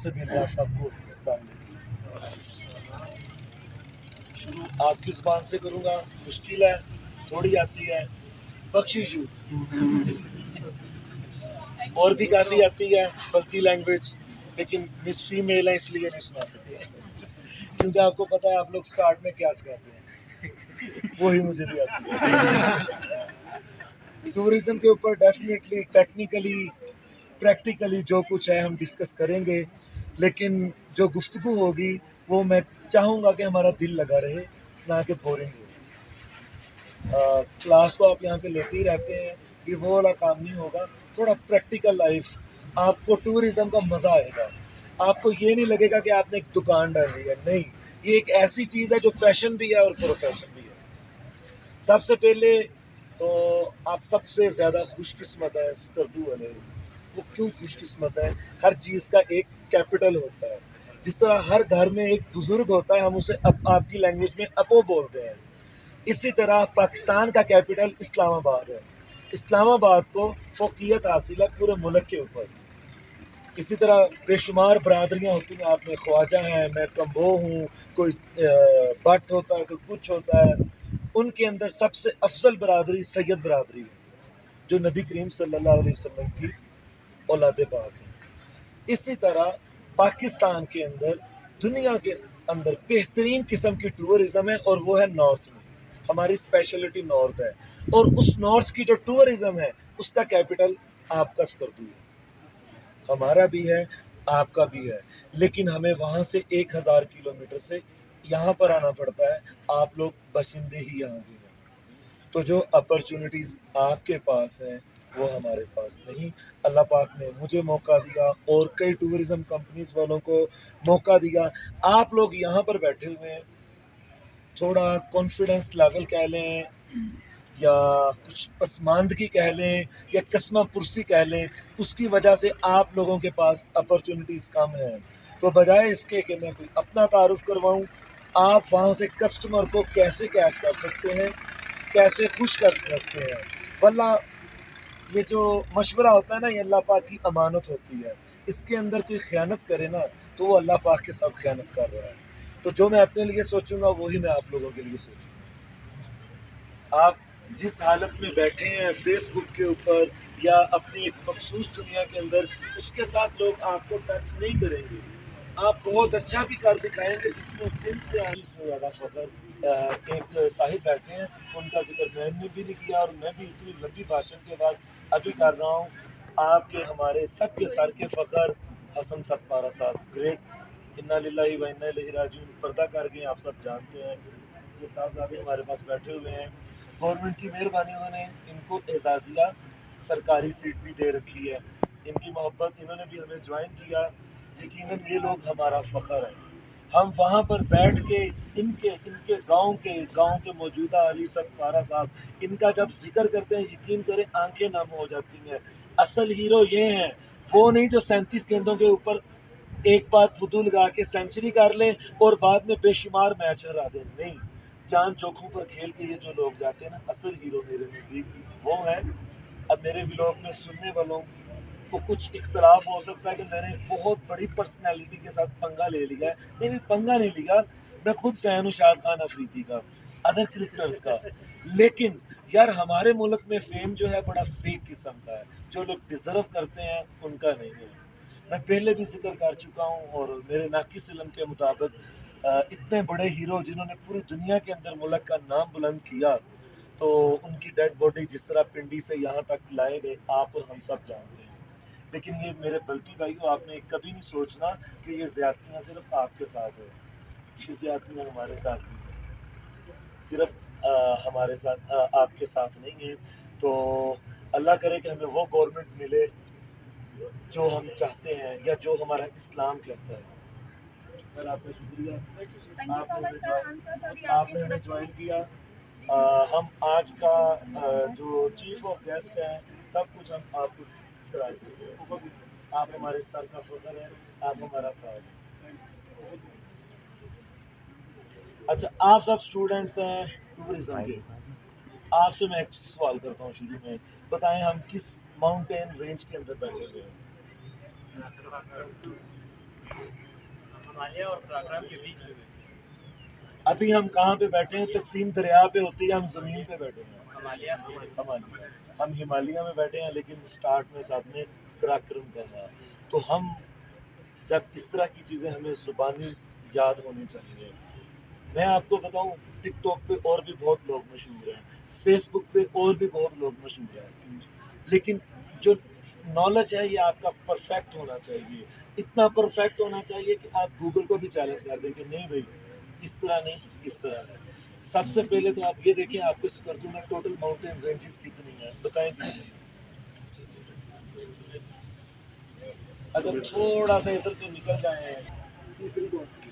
سے پہلے آپ سب کو السلام علیکم۔ شروع آپ کی زبان سے کروں گا، مشکل ہے، تھوڑی آتی ہے، بخشش اور بھی کافی آتی ہے بلتی لینگویج، لیکن مس فیمیل ہے اس لیے نہیں سنا سکتے، کیونکہ آپ کو پتا ہے آپ لوگ سٹارٹ میں کیا سکھاتے ہیں، وہی مجھے بھی آتی ہے۔ ٹورزم کے اوپر ڈیفینیٹلی ٹیکنیکلی پریکٹیکلی جو کچھ ہے ہم ڈسکس کریں گے، لیکن جو گفتگو ہوگی وہ میں چاہوں گا کہ ہمارا دل لگا رہے، نہ کہ بورنگ ہو۔ کلاس تو آپ یہاں پہ لیتے ہی رہتے ہیں، یہ وہ والا کام نہیں ہوگا، تھوڑا پریکٹیکل لائف، آپ کو ٹورزم کا مزہ آئے گا، آپ کو یہ نہیں لگے گا کہ آپ نے ایک دکان ڈالی ہے، نہیں، یہ ایک ایسی چیز ہے جو پیشن بھی ہے اور پروفیشن بھی ہے۔ سب سے پہلے تو آپ سب سے زیادہ خوش قسمت ہے اسکردو والے، وہ کیوں خوش قسمت ہے؟ ہر چیز کا ایک کیپٹل ہوتا ہے، جس طرح ہر گھر میں ایک بزرگ ہوتا ہے، ہم اسے آپ کی لینگویج میں اپو بولتے ہیں، اسی طرح پاکستان کا کیپٹل اسلام آباد ہے، اسلام آباد کو فوقیت حاصل ہے پورے ملک کے اوپر۔ اسی طرح بے شمار برادریاں ہوتی ہیں، آپ میں خواجہ ہیں، میں کمبو ہوں، کوئی بٹ ہوتا ہے، کوئی کچھ ہوتا ہے، ان کے اندر سب سے افضل برادری سید برادری ہے، جو نبی کریم صلی اللہ علیہ وسلم کی اولاد پاک ہے۔ اسی طرح پاکستان کے اندر، دنیا کے اندر بہترین قسم کی ٹورزم ہے، اور وہ ہے نارتھ میں، ہماری اسپیشلٹی نارتھ ہے، اور اس نارتھ کی جو ٹورزم ہے اس کا کیپٹل آپ کا اسکردو ہے، ہمارا بھی ہے، آپ کا بھی ہے، لیکن ہمیں وہاں سے 1000 کلومیٹر سے یہاں پر آنا پڑتا ہے، آپ لوگ باشندے ہی یہاں کے ہیں، تو جو اپرچونٹیز آپ کے پاس ہیں وہ ہمارے پاس نہیں۔ اللہ پاک نے مجھے موقع دیا اور کئی ٹورزم کمپنیز والوں کو موقع دیا، آپ لوگ یہاں پر بیٹھے ہوئے ہیں، تھوڑا کانفیڈنس لیول کہہ لیں یا کچھ پسماندگی کہہ لیں یا قسمہ پرسی کہہ لیں، اس کی وجہ سے آپ لوگوں کے پاس اپرچونٹیز کم ہیں، تو بجائے اس کے کہ میں کوئی اپنا تعارف کرواؤں، آپ وہاں سے کسٹمر کو کیسے کیچ کر سکتے ہیں، کیسے خوش کر سکتے ہیں، واللہ یہ جو مشورہ ہوتا ہے نا، یہ اللہ پاک کی امانت ہوتی ہے، اس کے اندر کوئی خیانت کرے نا تو وہ اللہ پاک کے ساتھ خیانت کر رہا ہے، تو جو میں اپنے لیے سوچوں گا وہی میں آپ لوگوں کے لیے سوچوں گا۔ آپ جس حالت میں بیٹھے ہیں فیس بک کے اوپر یا اپنی ایک مخصوص دنیا کے اندر، اس کے ساتھ لوگ آپ کو ٹچ نہیں کریں گے، آپ بہت اچھا بھی کر دکھائیں گے، جس میں سن سے آئی سے زیادہ فخر ایک صاحب بیٹھے ہیں، ان کا ذکر میں نے بھی نہیں کیا، اور میں بھی اتنی لمبی بھاشن کے بعد ابھی کر رہا ہوں، آپ کے ہمارے سب کے سر کے فخر حسن ستپارہ صاحب، گریٹ، انا للہ و انا الیہ راجعون، پردہ کر گئے، آپ سب جانتے ہیں، یہ صاحبزادے ہمارے پاس بیٹھے ہوئے ہیں، گورنمنٹ کی مہربانی، انہوں نے ان کو اعزازیہ سرکاری سیٹ بھی دے رکھی ہے، ان کی محبت، انہوں نے بھی ہمیں جوائن کیا، یقیناً یہ لوگ ہمارا فخر ہے۔ ہم وہاں پر بیٹھ کے ان کے گاؤں کے موجودہ علی ستپارہ صاحب، ان کا جب ذکر کرتے ہیں، یقین کریں آنکھیں نم ہو جاتی ہیں۔ اصل ہیرو یہ ہیں، وہ نہیں جو 37 گیندوں کے اوپر ایک بار فدو لگا کے سینچری کر لیں اور بعد میں بے شمار میچ ہرا دیں، نہیں، جان چوکھوں پر کھیل کے یہ جو لوگ جاتے ہیں نا، اصل ہیرو میرے نزدیک وہ ہیں۔ اب میرے ولاگ میں سننے والوں کو کچھ اختلاف ہو سکتا ہے کہ میں نے بہت بڑی پرسنالٹی کے ساتھ پنگا لے لیا ہے، نہیں، پنگا نہیں لیا، میں خود فین ہوں شاد خان افریدی کا، ادر کرکٹرز کا، لیکن یار ہمارے ملک میں فیم جو ہے بڑا فیک قسم کا ہے، جو لوگ ڈیزرو کرتے ہیں ان کا نہیں ہے۔ میں پہلے بھی ذکر کر چکا ہوں، اور میرے ناقص علم کے مطابق اتنے بڑے ہیرو جنہوں نے پوری دنیا کے اندر ملک کا نام بلند کیا، تو ان کی ڈیڈ باڈی جس طرح پنڈی سے یہاں تک لائے گئے آپ اور ہم سب جانتے ہیں، لیکن یہ میرے بلتی بھائیو، آپ نے کبھی نہیں سوچنا کہ یہ زیادتیاں صرف آپ کے ساتھ ہیں، یہ زیادتیاں ہمارے ساتھ بھی ہیں، صرف ہمارے ساتھ آپ کے ساتھ نہیں ہیں، تو اللہ کرے کہ ہمیں وہ گورنمنٹ ملے جو ہم چاہتے ہیں یا جو ہمارا اسلام کہتا ہے۔ سر آپ کا شکریہ، آپ نے ہمیں جوائن کیا، ہم آج کا جو چیف آف گیسٹ ہیں، سب کچھ ہم آپ کو کرائے دیں گے، آپ ہمارے سر کا فخر ہے، آپ ہمارا تاج ہے۔ اچھا، آپ سب اسٹوڈنٹس ہیں ٹورزم کے، آپ سے میں ایک سوال کرتا ہوں شروع میں، بتائیں ہم کس ماؤنٹین رینج کے اندر بیٹھے ہوئے ہیں؟ ہمالیہ اور کراکرم کے بیچ میں ابھی ہم کہاں پہ بیٹھے ہیں؟ تقسیم دریا پہ ہوتی ہے، ہم زمین پہ بیٹھے ہیں. ہمالیہ ہم ہمالیہ میں بیٹھے ہیں، لیکن سٹارٹ میں ساتھ میں کراکرم کا ہے. تو ہم جب اس طرح کی چیزیں ہمیں زبانی یاد ہونی چاہیے. میں آپ کو بتاؤں، ٹک ٹاک پہ اور بھی بہت لوگ مشہور ہیں، فیس بک پہ اور بھی بہت لوگ مشہور ہیں، لیکن جو نالج ہے یہ آپ کا پرفیکٹ ہونا چاہیے. اتنا پرفیکٹ ہونا چاہیے کہ آپ گوگل کو بھی چیلنج کر دیں کہ نہیں بھائی اس طرح نہیں، اس طرح ہے. سب سے پہلے تو آپ یہ دیکھیں آپ کے اسکردو میں ٹوٹل ماؤنٹین رینجز کتنی ہیں، بتائیں کتنی. اگر تھوڑا سا ادھر کو نکل جائیں، تیسری کون سی؟